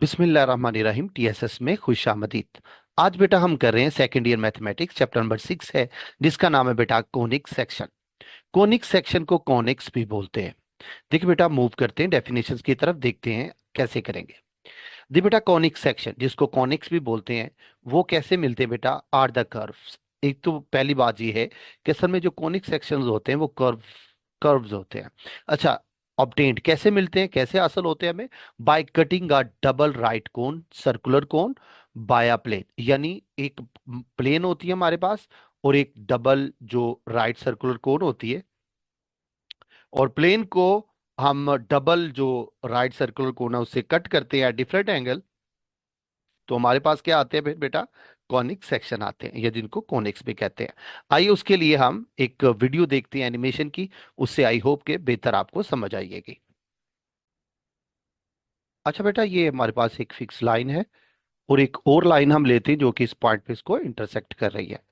बिस्मिल्लाहिर्रहमानिर्रहीम। टीएसएस में खुश आमदीद। आज बेटा हम कर रहे हैं second year mathematics, chapter number 6 है, जिसका नाम है बेटा कोनिक सेक्शन। कोनिक सेक्शन को कॉनिक्स भी बोलते हैं। देखिए बेटा, मूव करते हैं डेफिनेशंस की तरफ, देखते हैं कैसे करेंगे। देखिए बेटा, कॉनिक सेक्शन जिसको कॉनिक्स भी बोलते हैं, वो कैसे मिलते हैं बेटा? Are the curves. एक तो पहली बात ये है कि असल में जो कॉनिक सेक्शंस होते हैं वो कर्व्स होते हैं। अच्छा, ऑब्टेन्ड कैसे मिलते हैं, कैसे हासिल होते हैं हमें? By cutting a double right cone, circular cone, by plane. यानी एक प्लेन होती है हमारे पास, और एक डबल जो राइट सर्कुलर कोन होती है, और प्लेन को हम डबल जो राइट सर्कुलर कोन है उससे कट करते हैं डिफरेंट एंगल, तो हमारे पास क्या आते हैं फिर बेटा? कॉनिक सेक्शन आते हैं, या जिनको कॉनिक्स भी कहते हैं। आइए उसके लिए हम एक वीडियो देखते हैं एनिमेशन की। उससे आई होप के बेहतर आपको समझ आएगी। अच्छा बेटा, ये हमारे पास एक फिक्स लाइन है, और एक और लाइन हम लेते हैं जो कि इस पॉइंट पे इसको इंटरसेक्ट कर रही है।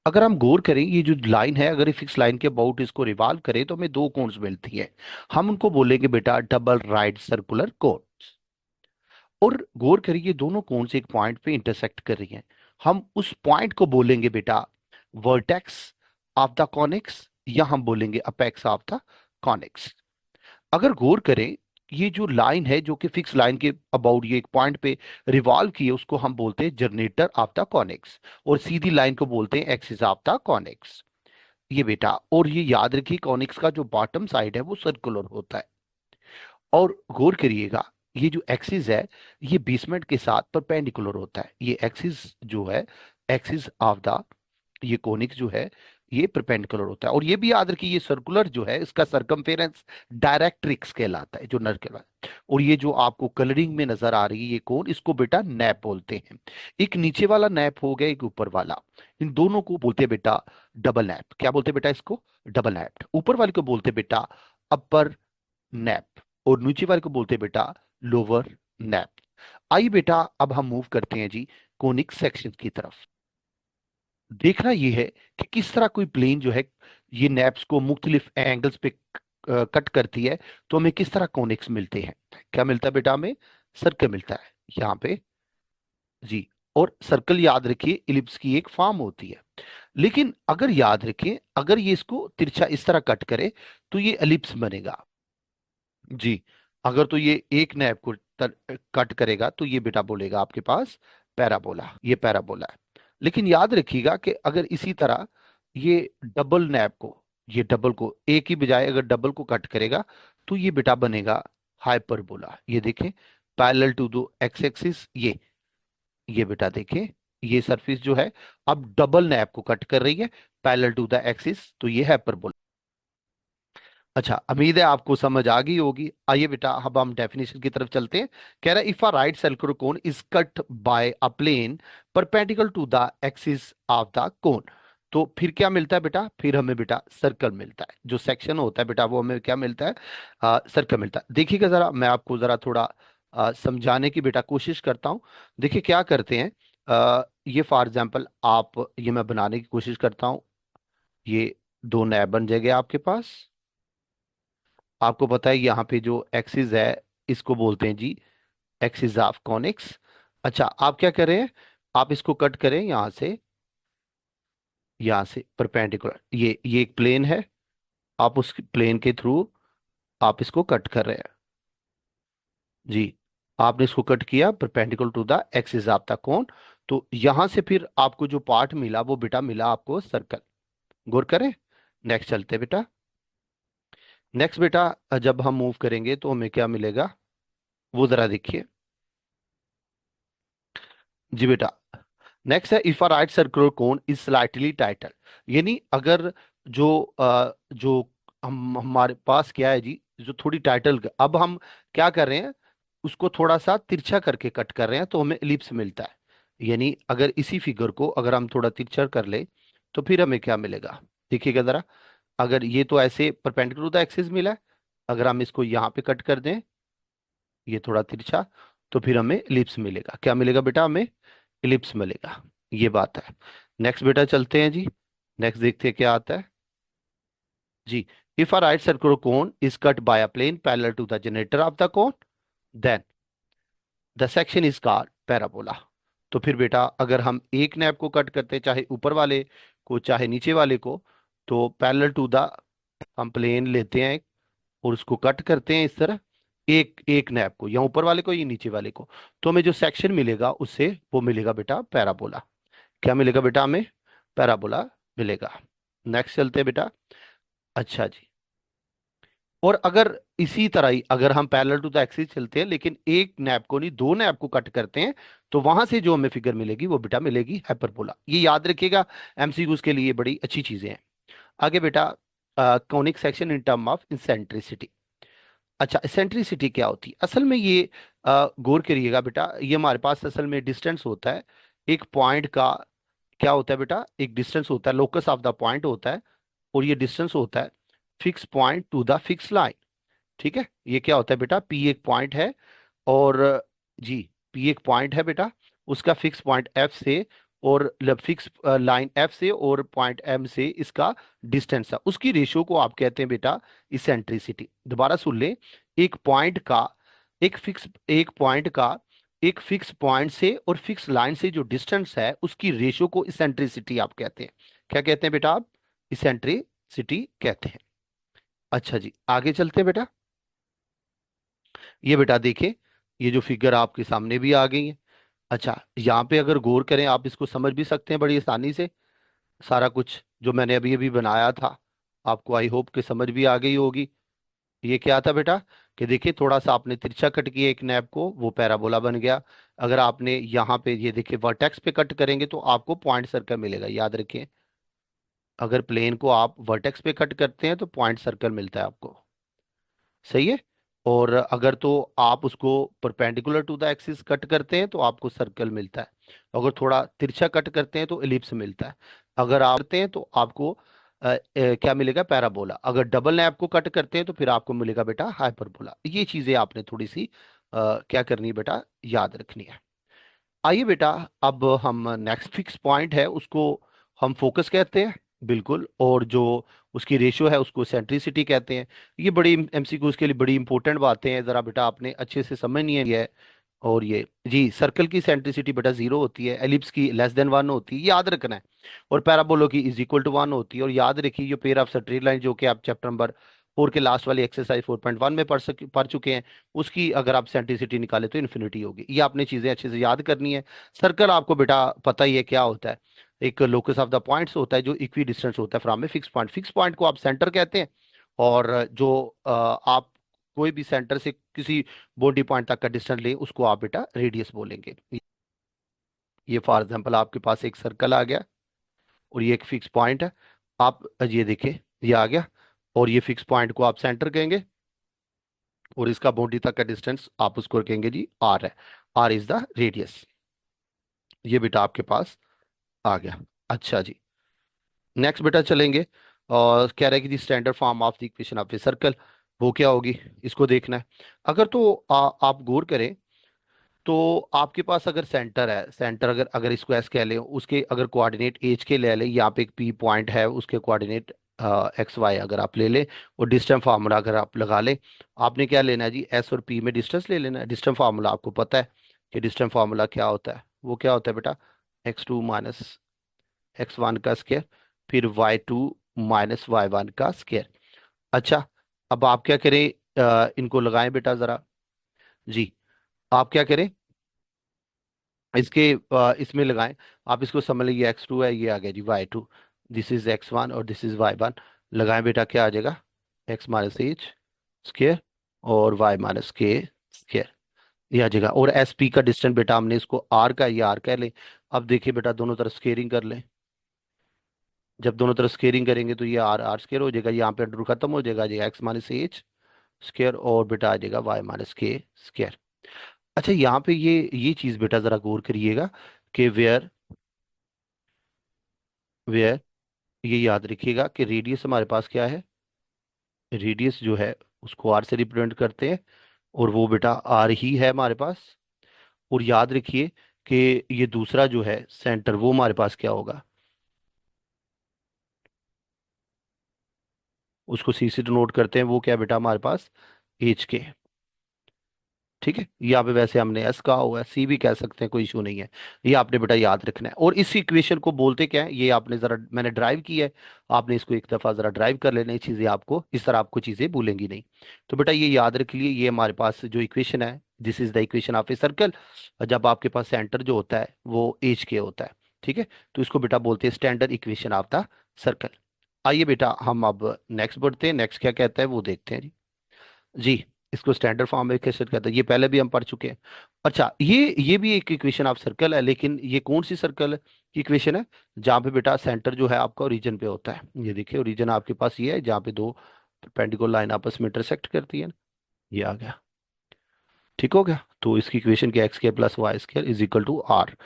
अगर हम गौर करें, ये जो लाइन है, अगर फिक्स लाइन के अबाउट इसको रिवॉल्व करें तो हमें दो कोन्स मिलती है। हम उनको बोलेंगे बेटा डबल राइट सर्कुलर कोन। और गौर करिए, दोनों कोन्स एक पॉइंट पे इंटरसेक्ट कर रही हैं। हम उस पॉइंट को बोलेंगे बेटा वर्टेक्स ऑफ द कॉनिक्स, या हम बोलेंगे अपेक्स ऑफ द कॉनिक्स। अगर गौर करें, ये जो लाइन है जो कि फिक्स लाइन के अबाउट ये एक पॉइंट पे रिवॉल्व की है, उसको हम बोलते हैं जनरेटर ऑफ द कॉनिक्स, और सीधी लाइन को बोलते हैं एक्सिस ऑफ द कॉनिक्स। ये बेटा, और ये याद रखिए, कॉनिक्स का जो बॉटम साइड है वो सर्कुलर होता है। और गौर करिएगा, ये जो एक्सिस है ये बेसमेंट के साथ परपेंडिकुलर होता है। ये एक्सिस जो है, एक्सिस ऑफ द ये कोनिक्स जो है, ये परपेंडिकुलर होता है। और ये भी याद रखिए, ये सर्कुलर जो है इसका सरकमफेरेंस डायरेक्ट्रिक्स कहलाता है, जो नर कहलाता है। और ये जो आपको कलरिंग में नजर आ रही है ये कोन, इसको बेटा नैप बोलते हैं। एक नीचे वाला नैप हो गया, एक ऊपर वाला। इन दोनों को बोलते हैं बेटा डबल नैप। क्या बोलते हैं बेटा इसको? Double nap. ऊपर वाले को बोलते हैं बेटा अपर नैप, और नीचे वाले को बोलते हैं बेटा लोअर नैप। आइए बेटा, अब हम मूव करते हैं जी कोनिक सेक्शन की तरफ। देखना यह है कि किस तरह कोई प्लेन जो है ये नैप्स को मुख्तलिफ एंगल्स पे कट करती है, तो हमें किस तरह कोनिक्स मिलते हैं। क्या मिलता है बेटा हमें? सर्कल मिलता है यहाँ पे जी। और सर्कल याद रखिए इलिप्स की एक फॉर्म होती है। लेकिन अगर याद रखिए, अगर ये इसको तिरछा इस तरह कट करे तो ये एलिप्स बनेगा जी। अगर तो ये एक नैप को कट करेगा तो ये बेटा बोलेगा आपके पास पैराबोला, ये पैराबोला है। लेकिन याद रखिएगा कि अगर इसी तरह ये डबल नैप को, ये डबल को एक ही बजाय अगर डबल को कट करेगा तो ये बेटा बनेगा हाइपरबोला। ये देखें, parallel to the x axis, ये बेटा देखें, ये सरफेस जो है अब डबल नैप को कट कर रही है पैरेलल टू द एक्सिस, तो ये हाइपरबोला। अच्छा, उम्मीद है आपको समझ आ गई होगी। आइए बेटा, अब हम डेफिनेशन की तरफ चलते हैं। कह रहा है if a right circular cone is cut by a plane perpendicular to the axis of the cone, तो फिर क्या मिलता है बेटा? फिर हमें बेटा सर्कल मिलता है। जो सेक्शन होता है बेटा वो हमें क्या मिलता है? सर्कल मिलता है। देखिएगा जरा, मैं आपको जरा थोड़ा समझाने की बेटा कोशिश करता हूँ। देखिए क्या करते हैं, ये फॉर एग्जाम्पल आप, ये मैं बनाने की कोशिश करता हूँ। ये दो नैब बन जाएंगे आपके पास। आपको पता है यहाँ पे जो एक्सिस है इसको बोलते हैं जी एक्सिस ऑफ कॉनिक्स। अच्छा, आप क्या करें, आप इसको कट करें यहाँ से परपेंडिकुलर, ये एक प्लेन है, आप उस प्लेन के थ्रू आप इसको कट कर रहे हैं जी। आपने इसको कट किया perpendicular to the axis of the cone, तो यहां से फिर आपको जो पार्ट मिला वो बेटा मिला आपको सर्कल। गौर करें। नेक्स्ट चलते बेटा। नेक्स्ट बेटा, जब हम मूव करेंगे तो हमें क्या मिलेगा वो जरा देखिए जी बेटा। नेक्स्ट है if a right circular cone is slightly tighter. यानी अगर जो जो हमारे पास क्या है जी, जो थोड़ी टाइटल, अब हम क्या कर रहे हैं, उसको थोड़ा सा तिरछा करके कट कर रहे हैं तो हमें एलिप्स मिलता है। यानी अगर इसी फिगर को अगर हम थोड़ा तिरछा कर ले तो फिर हमें क्या मिलेगा? देखिएगा जरा, अगर ये तो ऐसे परपेंडिकुलर टू द एक्सिस मिला है, अगर हम इसको यहाँ पे कट कर दें, ये थोड़ा तिरछा, तो फिर हमें एलिप्स मिलेगा। क्या मिलेगा बेटा? हमें एलिप्स मिलेगा। ये बात है। नेक्स्ट बेटा चलते हैं जी। नेक्स्ट देखते हैं क्या आता है जी। If a right circular cone is cut by a plane parallel to the generator of the cone, then the section is called parabola. तो फिर बेटा अगर हम एक नैप को कट करते हैं, चाहे ऊपर वाले को चाहे नीचे वाले को, तो पैरेलल टू द, हम प्लेन लेते हैं और उसको कट करते हैं इस तरह, एक एक नैप को, या ऊपर वाले को या नीचे वाले को, तो हमें जो सेक्शन मिलेगा उससे वो मिलेगा बेटा पैराबोला। क्या मिलेगा बेटा हमें? पैराबोला मिलेगा। नेक्स्ट चलते हैं बेटा। अच्छा जी। और अगर इसी तरह ही अगर हम पैरेलल टू द एक्सिस चलते हैं लेकिन एक नैप को नहीं दो नैप को कट करते हैं, तो वहां से जो हमें फिगर मिलेगी वो बेटा मिलेगी हाइपरबोला। ये याद रखिएगा, एमसीक्यूज के लिए बड़ी अच्छी चीजें हैं। आगे बेटा, conic section in term of eccentricity. अच्छा, इसेंट्रिसिटी क्या होती है असल में? ये गौर करिएगा बेटा, ये हमारे पास असल में डिस्टेंस होता है एक पॉइंट का। क्या होता है बेटा? एक डिस्टेंस होता है, लोकस ऑफ द पॉइंट होता है, और ये डिस्टेंस होता है fix point two the fix line. ठीक है, ये क्या होता है बेटा? पी एक पॉइंट है, और जी, पी एक पॉइंट है बेटा, उसका फिक्स पॉइंट एफ से, और फिक्स लाइन एफ से और पॉइंट एम से इसका डिस्टेंस है, उसकी रेशियो को आप कहते हैं बेटा इसेंट्रिसिटी। दोबारा सुन ले, एक पॉइंट का, एक पॉइंट का एक फिक्स पॉइंट से और फिक्स लाइन से जो डिस्टेंस है उसकी रेशियो को इसेंट्रिसिटी आप कहते हैं। क्या कहते हैं बेटा आप? इसेंट्रिसिटी कहते हैं। अच्छा जी, आगे चलते हैं बेटा। ये बेटा देखिए, ये जो फिगर आपके सामने भी आ गई है। अच्छा, यहाँ पे अगर गौर करें आप इसको समझ भी सकते हैं बड़ी आसानी से। सारा कुछ जो मैंने अभी अभी बनाया था आपको आई होप कि समझ भी आ गई होगी। ये क्या था बेटा? कि देखिए थोड़ा सा आपने तिरछा कट किया एक नैप को, वो पैराबोला बन गया। अगर आपने यहाँ पे ये देखिए वर्टेक्स पे कट करेंगे तो आपको पॉइंट सर्कल मिलेगा, याद रखिए। अगर प्लेन को आप वर्टेक्स पे कट करते हैं तो पॉइंट सर्कल मिलता है आपको। सही है। और अगर तो आप उसको perpendicular to the axis cut करते हैं तो आपको सर्कल मिलता है। अगर थोड़ा तिरछा कट करते हैं तो एलिप्स मिलता है। अगर आप करते हैं तो आपको क्या मिलेगा? पैराबोला। अगर डबल नैप को कट करते हैं तो फिर आपको मिलेगा बेटा हाइपरबोला। ये चीजें आपने थोड़ी सी क्या करनी है बेटा? याद रखनी है। आइए बेटा, अब हम नेक्स्ट फिक्स पॉइंट है उसको हम फोकस कहते हैं, बिल्कुल, और जो उसकी रेशियो है उसको सेंट्रिसिटी कहते हैं। ये बड़ी एमसीक्यूज के लिए बड़ी इंपॉर्टेंट बातें हैं, जरा बेटा आपने अच्छे से समझनी है ये। और ये जी, सर्कल की सेंट्रिसिटी बेटा जीरो होती है, एलिप्स की लेस देन वन होती है, ये याद रखना है। और पैराबोला की इज इक्वल टू वन होती है। और याद रखिए ये पेयर ऑफ स्ट्रेट लाइन जो कि आप चैप्टर नंबर 4 के लास्ट वाली एक्सरसाइज 4.1 में पढ़ चुके हैं, उसकी अगर आप सेंट्रिसिटी निकाले तो इन्फिनिटी होगी। ये आपने चीजें अच्छे से याद करनी है। सर्कल आपको बेटा पता ही है क्या होता है, एक लोकस ऑफ द पॉइंट्स होता है जो इक्वी डिस्टेंस होता है from a fix point. Fix point को आप सेंटर कहते हैं, और जो आप कोई भी सेंटर से किसी बॉडी पॉइंट तक का डिस्टेंस ले उसको आप बेटा रेडियस बोलेंगे। ये फॉर एग्जांपल आपके पास एक सर्कल आ गया और ये एक फिक्स पॉइंट है। आप ये देखिए, ये आ गया, और ये फिक्स पॉइंट को आप सेंटर कहेंगे, और इसका बॉडी तक का डिस्टेंस आप उसको कहेंगे जी आर है। R is the radius. ये बेटा आपके पास आ गया। अच्छा जी, नेक्स्ट बेटा चलेंगे। और कह रहा है कि जी standard form of the equation of a circle, वो क्या होगी इसको देखना है। अगर तो आप गौर करें तो आपके पास अगर सेंटर है, सेंटर अगर अगर इसको एस कह लें, उसके अगर कोऑर्डिनेट एच के ले लें, यहाँ पे एक पी पॉइंट है उसके कोऑर्डिनेट एक्स वाई अगर आप ले लें, और डिस्टेंस फार्मूला अगर आप लगा लें, आपने क्या लेना है जी? एस और पी में डिस्टेंस ले लेना है। डिस्टेंस फार्मूला आपको पता है कि डिस्टेंस फार्मूला क्या होता है? वो क्या होता है बेटा? x2 माइनस x1 का स्क्वायर, फिर y2 माइनस y1 का स्क्वायर। अच्छा, अब आप क्या करें? इनको लगाएं बेटा जरा। जी, आप क्या करें? इसके इसमें लगाएं। आप इसको समझ लीजिए x2 है, ये आ गया जी y2, दिस इज x1 और दिस इज y1। लगाएं बेटा, क्या आ जाएगा? x माइनस एच स्क्र और y माइनस के स्क्र, ये आ जाएगा। और एस पी का डिस्टेंस बेटा हमने इसको r का, ये r कह लें। अब देखिए बेटा दोनों तरफ स्केयरिंग कर लें। जब दोनों तरफ स्केयरिंग करेंगे तो ये आर आर स्क्र हो जाएगा, यहाँ पे अंडर खत्म हो जाएगा जी, एक्स माइनस एच स्क्र और बेटा आ जाएगा वाई माइनस के स्क्र। अच्छा, यहाँ पे ये चीज बेटा जरा गौर करिएगा कि वेयर वेयर ये याद रखिएगा कि रेडियस हमारे पास क्या है? रेडियस जो है उसको आर से रिप्रेजेंट करते हैं, और वो बेटा आर ही है हमारे पास। और याद रखिए कि ये दूसरा जो है सेंटर, वो हमारे पास क्या होगा? उसको सी से डिनोट करते हैं, वो क्या बेटा हमारे पास? एच के। ठीक है, यहाँ पे वैसे हमने एस कहा हुआ है, सी भी कह सकते हैं, कोई इशू नहीं है। ये आपने बेटा याद रखना है। और इस इक्वेशन को बोलते क्या है, ये आपने जरा, मैंने ड्राइव किया है, आपने इसको एक दफा जरा ड्राइव कर लेना, ये चीजें आपको इस तरह आपको चीजें भूलेंगी नहीं। तो बेटा ये याद रख लिए, ये हमारे पास जो इक्वेशन है, this is the equation of a circle, जब आपके पास सेंटर जो होता है वो एज के होता है। ठीक है, तो इसको बेटा बोलते हैं standard equation of the circle. आइए बेटा हम अब नेक्स्ट बढ़ते हैं, नेक्स्ट क्या कहता है वो देखते हैं जी। जी, इसको स्टैंडर्ड फॉर्म में कैसे कहते हैं, ये पहले भी हम पढ़ चुके हैं। अच्छा, ये भी एक इक्वेशन ऑफ सर्कल है, लेकिन ये कौन सी सर्कल की इक्वेशन है, जहाँ पे बेटा सेंटर जो है आपका ओरिजिन पे होता है। ये देखिए, ओरिजिन आपके पास ये है जहाँ पे दो परपेंडिकुलर लाइन आपस में इंटरसेक्ट करती है ना। ये आ गया, ठीक हो गया। तो इसकी इक्वेशन क्या, x square plus y square is equal to R.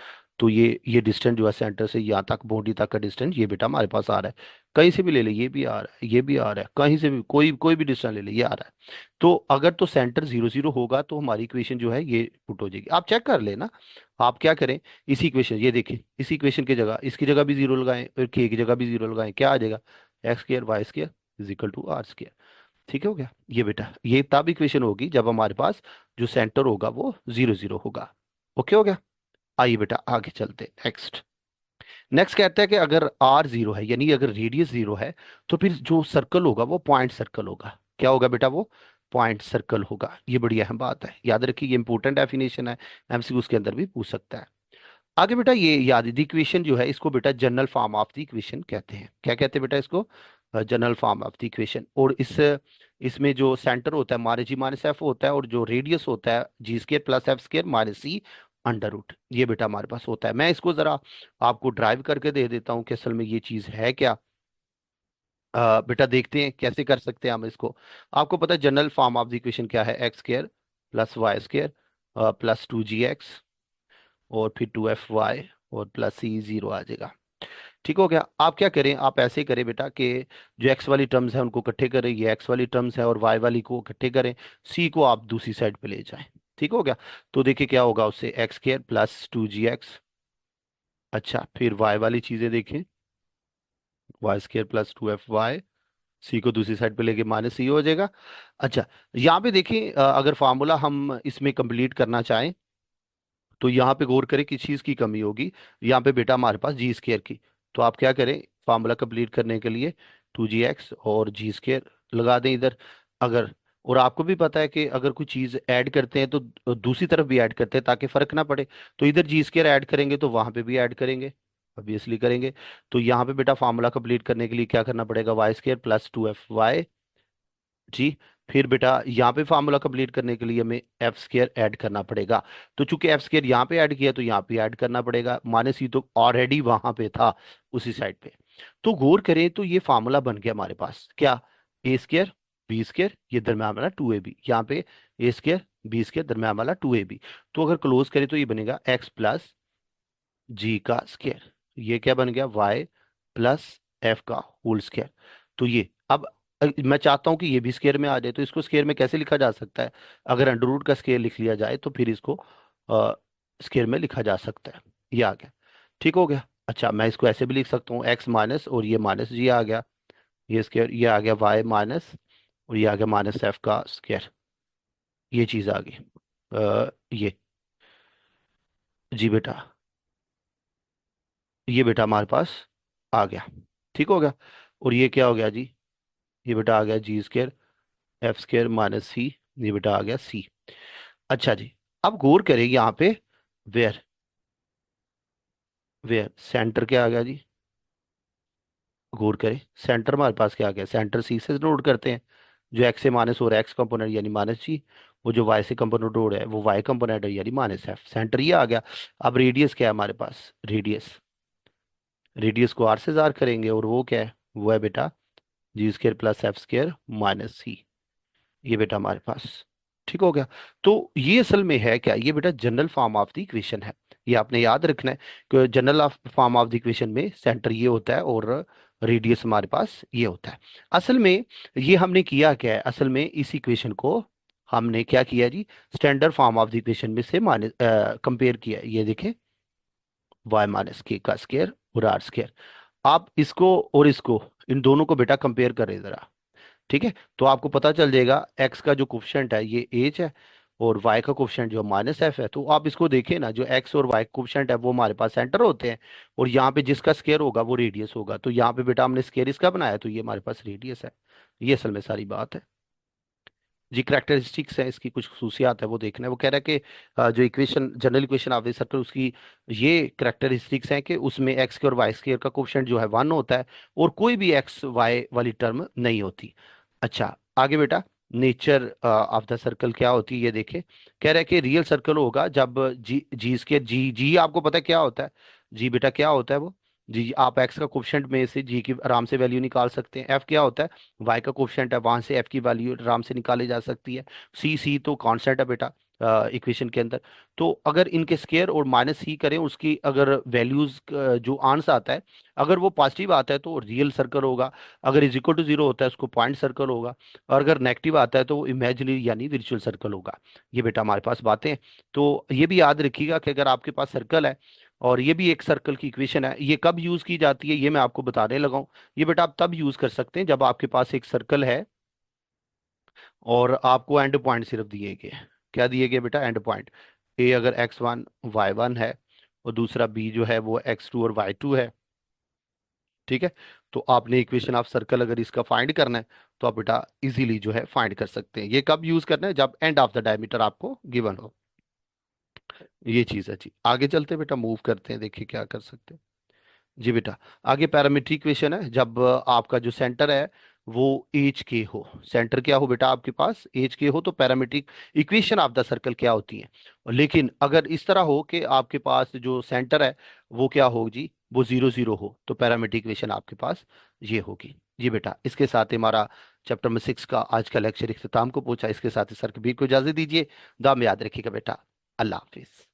तो ये डिस्टेंस जो है सेंटर से यहाँ तक, बॉडी तक का डिस्टेंस, ये बेटा हमारे पास आ रहा है। कहीं से भी ले ले, ये भी आ रहा है, ये भी आ रहा है, कहीं से भी कोई कोई भी डिस्टेंस ले ले, ये आ रहा है। तो अगर तो सेंटर 0 0 होगा तो हमारी इक्वेशन जो है ये पुट हो जाएगी। आप चेक कर लेना। आप क्या करें, इसी इक्वेशन, ये देखें, इसी इक्वेशन की जगह, इसकी जगह भी जीरो लगाएं और के की जगह भी जीरो लगाएं, क्या आ जाएगा, x square y square is equal to R square. ठीक हो गया। ये बेटा ये तब इक्वेशन होगी जब हमारे पास जो सेंटर होगा वो 0 0 होगा। ओके हो गया। आइए बेटा आगे चलते, नेक्स्ट। नेक्स्ट कहता है कि अगर आर जीरो है, यानी अगर रेडियस जीरो है, तो फिर जो सर्कल होगा वो पॉइंट सर्कल होगा। क्या होगा बेटा, वो पॉइंट सर्कल होगा। ये बड़ी अहम बात है, याद रखिए, ये इंपॉर्टेंट डेफिनेशन है, एमसीक्यू के अंदर भी पूछ सकता है। आगे बेटा ये याद, द इक्वेशन जो है इसको बेटा general form of the equation कहते हैं। क्या कहते हैं बेटा इसको, general form of the equation. और इसमें जो सेंटर होता है माइनस जी माइनस एफ होता है, और जो रेडियस होता है g square plus f square minus c under root. ये बेटा हमारे पास होता है। मैं इसको जरा आपको ड्राइव करके दे देता हूँ कि असल में ये चीज है क्या। बेटा देखते हैं कैसे कर सकते हैं हम इसको। आपको पता है general form of the equation क्या है, x square plus y square plus 2gx और फिर 2fy और प्लस सी जीरो आ जाएगा। ठीक हो गया। आप क्या करें, आप ऐसे करें बेटा कि जो एक्स वाली टर्म्स है उनको इकट्ठे करें, ये एक्स वाली टर्म्स है, और वाई वाली को इकट्ठे करें, सी को आप दूसरी साइड पे ले जाएं। ठीक हो गया। तो देखिए क्या होगा, उससे एक्स स्क्वायर प्लस 2gx। अच्छा, फिर वाई वाली चीजें देखें, वाई स्क्वायर प्लस 2fy, सी को दूसरी साइड पे लेके माइनस सी हो जाएगा। अच्छा, यहाँ पे देखिए, अगर फार्मूला हम इसमें कंप्लीट करना चाहें तो यहाँ पे गौर करें किस चीज की कमी होगी। यहाँ पे बेटा हमारे पास जी स्केयर की। तो आप क्या करें, फार्मूला कंप्लीट करने के लिए 2gx और जी स्केयर लगा दें इधर। अगर, और आपको भी पता है कि अगर कोई चीज ऐड करते हैं तो दूसरी तरफ भी ऐड करते हैं ताकि फर्क ना पड़े। तो इधर जी स्केयर ऐड करेंगे तो वहां पे भी ऐड करेंगे, ऑब्वियसली करेंगे। तो यहाँ पे बेटा फार्मूला कंप्लीट करने के लिए क्या करना पड़ेगा, वाई स्केयर प्लस 2fy जी। फिर बेटा यहाँ पे फार्मूला कंप्लीट करने के लिए हमें एफ स्केयर ऐड करना पड़ेगा। तो चूंकि एफ स्केयर यहाँ पे ऐड किया तो यहाँ पे ऐड करना पड़ेगा, माइनस ही तो ऑलरेडी वहां पे था उसी साइड पे। तो गौर करें तो ये फार्मूला बन गया हमारे पास, क्या, ए स्केयर बी स्केयर, ये दरम्यान वाला 2ab, यहाँ पे ए स्केयर बी स्केयर दरम्यान वाला 2ab। तो अगर क्लोज करें तो ये बनेगा एक्स प्लस जी का स्केयर, ये क्या बन गया, वाई प्लस एफ का होल स्केयर। तो ये अब मैं चाहता हूं कि ये भी स्केयर में आ जाए, तो इसको स्केयर में कैसे लिखा जा सकता है, अगर अंडर रूट का स्केयर लिख लिया जाए तो फिर इसको स्केयर में लिखा जा सकता है। ये आ गया, ठीक हो गया। अच्छा, मैं इसको ऐसे भी लिख सकता हूँ, एक्स माइनस और ये माइनस जी आ गया, ये स्केयर, ये आ गया वाई माइनस और ये आ गया माइनस एफ का स्केयर। ये चीज आ गई, ये, जी बेटा, ये बेटा हमारे पास आ गया। ठीक हो गया। और ये क्या हो गया जी, ये बेटा आ गया जी square F square minus c, ये बेटा आ गया सी। अच्छा जी, अब गौर करें यहाँ पे, वेयर, वेयर सेंटर क्या आ गया जी, गौर करें सेंटर हमारे पास क्या आ गया, सेंटर सी से नोट करते हैं, जो एक्स से माइनस हो रहा है एक्स कंपोनेंट यानी माइनस जी, वो जो वाई से कंपोनेंट हो रहा है वो वाई कंपोनेंट है यानी माइनस एफ, सेंटर ये आ गया। अब रेडियस क्या है हमारे पास, रेडियस, रेडियस को आर से जार करेंगे और वो क्या है, वो है बेटा g square plus f square minus c. ये बेटा हमारे पास, ठीक हो गया। तो ये असल में है क्या, ये बेटा general form of the equation है। ये आपने याद रखना है कि general form of the equation में सेंटर ये होता है और रेडियस हमारे पास ये होता है। असल में ये हमने किया क्या है, असल में इस इक्वेशन को हमने क्या किया जी, standard form of the equation में से माइनस कंपेयर किया है। ये देखें, वाई माइनस के का स्केयर और आर स्केयर। आप इसको और इसको, इन दोनों को बेटा कंपेयर करें जरा। ठीक है, तो आपको पता चल जाएगा एक्स का जो कोफिशिएंट है ये एच है, और वाई का कोफिशिएंट जो माइनस एफ है, तो आप इसको देखें ना, जो एक्स और वाई कोफिशिएंट है वो हमारे पास सेंटर होते हैं, और यहाँ पे जिसका स्केयर होगा वो रेडियस होगा। तो यहाँ पे बेटा हमने स्केयर इसका बनाया, तो ये हमारे पास रेडियस है। ये असल में सारी बात है जी। करेक्टरिस्टिक्स है, इसकी कुछ खसूसियात है वो देखना है। वो कह रहा है कि जो equation, general equation of the circle, उसकी ये करेक्टरिस्टिक्स हैं कि उसमें एक्स के और वाई स्केयर का कोफिशिएंट जो है 1 होता है, और कोई भी एक्स वाई वाली टर्म नहीं होती। अच्छा, आगे बेटा, नेचर ऑफ द सर्कल क्या होती है ये देखे। कह रहा है कि रियल सर्कल होगा जब जी, जी स्केयर, जी जी आपको पता है क्या होता है। जी बेटा क्या होता है वो, जी आप एक्स का कोफिशिएंट में से जी की आराम से वैल्यू निकाल सकते हैं। एफ क्या होता है, वाई का कोफिशिएंट है, वहां से एफ की वैल्यू आराम से निकाली जा सकती है। सी सी तो कांस्टेंट है बेटा इक्वेशन के अंदर। तो अगर इनके स्केयर और माइनस सी करें, उसकी अगर वैल्यूज जो आंसर आता है, अगर वो पॉजिटिव आता है तो रियल सर्कल होगा, अगर इज इक्वल टू जीरो होता है उसको पॉइंट सर्कल होगा, और अगर नेगेटिव आता है तो वो इमेजिनरी यानी वर्चुअल सर्कल होगा। ये बेटा हमारे पास बातें हैं। तो ये भी याद रखिएगा कि अगर आपके पास सर्कल है, और ये भी एक सर्कल की इक्वेशन है, ये कब यूज की जाती है ये मैं आपको बताने लगा हूं। ये बेटा आप तब यूज कर सकते हैं जब आपके पास एक सर्कल है, और आपको एंड पॉइंट सिर्फ दिए गए। क्या दिए गए बेटा, एंड पॉइंट। ए अगर x1 y1 है, और दूसरा बी जो है वो x2 और y2 है, ठीक है। तो आपने इक्वेशन ऑफ सर्कल अगर इसका फाइंड करना है, तो आप बेटा इजीली जो है फाइंड कर सकते हैं। ये कब यूज करना है, जब एंड ऑफ द डायमीटर आपको गिवन हो। ये चीज है जी। आगे चलते हैं बेटा, मूव करते हैं, देखिए क्या कर सकते हैं जी बेटा। आगे पैरामीट्रिक इक्वेशन है, जब आपका जो सेंटर है वो एच के हो। सेंटर क्या हो बेटा आपके पास, एच के हो, तो parametric equation of the circle क्या होती है। लेकिन अगर इस तरह हो कि आपके पास जो सेंटर है वो क्या हो जी, वो 0 0 हो, तो पैरामीट्रिक इक्वेशन आपके पास ये होगी जी बेटा। इसके साथ ही हमारा चैप्टर नंबर 6 का आज का लेक्चर इख्तिताम को पहुंचा। इसके साथ ही सर कबीर को इजाजत दीजिए। दाम याद रखिएगा बेटा। अल्लाह हाफिज।